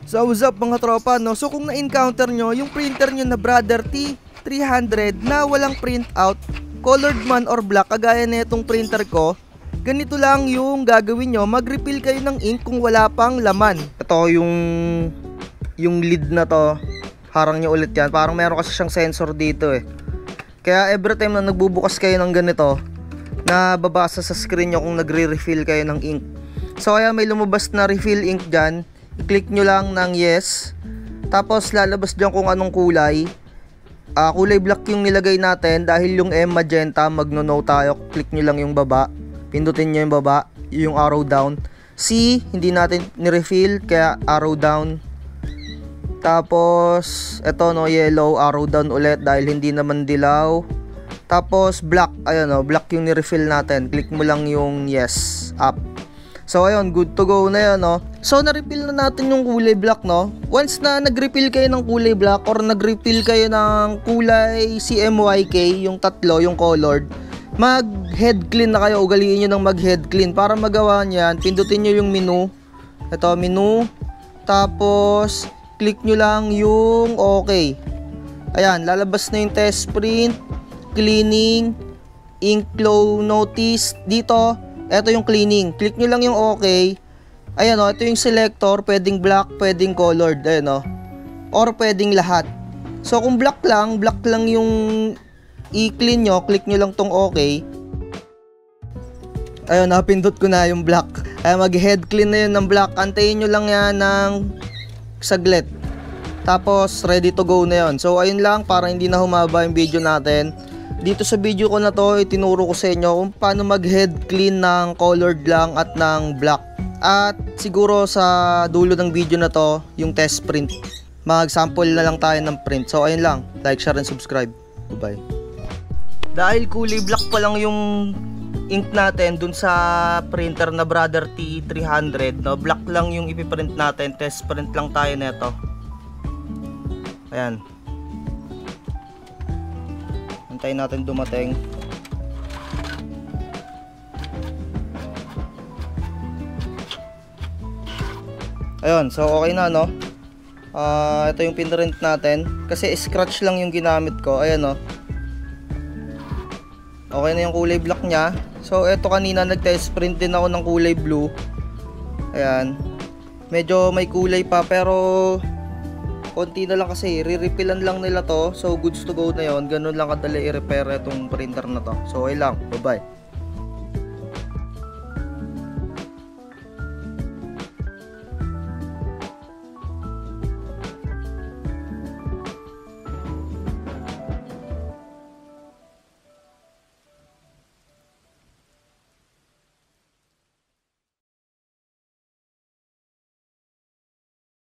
So what's up mga tropa, no? So kung na-encounter nyo yung printer nyo na Brother T300 na walang printout, colored man or black, kagaya na itong printer ko, ganito lang yung gagawin nyo. Mag-refill kayo ng ink kung wala pang laman. Ito yung lid na to, harang nyo ulit yan. Parang meron kasi siyang sensor dito eh. Kaya every time na nagbubukas kayo ng ganito, nababasa sa screen nyo kung nagre-refill kayo ng ink. So kaya may lumabas na refill ink dyan, i-click nyo lang ng yes. Tapos lalabas dyan kung anong kulay. Kulay black yung nilagay natin. Dahil yung M magenta, magno-no tayo. Click nyo lang yung baba, pindutin nyo yung baba, yung arrow down. C, hindi natin ni-refill, kaya arrow down. Tapos eto no, yellow, arrow down ulit dahil hindi naman dilaw. Tapos black, ayun no, black yung ni-refill natin. Click mo lang yung yes, up. So ayun, good to go na yun, no? So na-refill na natin yung kulay black, no? Once na nag-refill kayo ng kulay black or nag-refill kayo ng kulay CMYK, yung tatlo, yung colored, mag-head clean na kayo. Ugaliin nyo ng mag-head clean. Para magawa nyan, pindutin nyo yung menu. Ito, menu. Tapos click nyo lang yung okay. Ayan, lalabas na yung test print, cleaning, ink flow notice. Dito, ito yung cleaning. Click nyo lang yung okay. Ayan o, ito yung selector. Pwedeng black, pwedeng colored. Ayan o. Or pwedeng lahat. So kung black lang yung i-clean nyo, click nyo lang tong okay. Ayun, napindot ko na yung black. Ay, mag-head clean na yun ng black. Antayin nyo lang yan ng saglit. Tapos ready to go na yun. So ayun lang, para hindi na humaba yung video natin. Dito sa video ko na to, itinuro ko sa inyo kung paano mag-head clean ng colored lang at ng black. At siguro sa dulo ng video na to, yung test print. Mag-sample na lang tayo ng print. So ayun lang, like, share, and subscribe. Bye-bye. Dahil kulay black pa lang yung ink natin dun sa printer na Brother T300, no? Black lang yung ipiprint natin. Test print lang tayo neto. Ayan. Antayin natin dumating. Ayun, so okay na, no? Ito yung pinrint natin. Kasi scratch lang yung ginamit ko. Ayan, no? Okay na yung kulay black nya. So ito, kanina nag-test print din ako ng kulay blue. Ayan. Medyo may kulay pa pero konti na lang kasi, re-refillan lang nila to. So goods to go na yon. Ganun lang kadali i-repair itong printer na to. So okay lang, bye bye.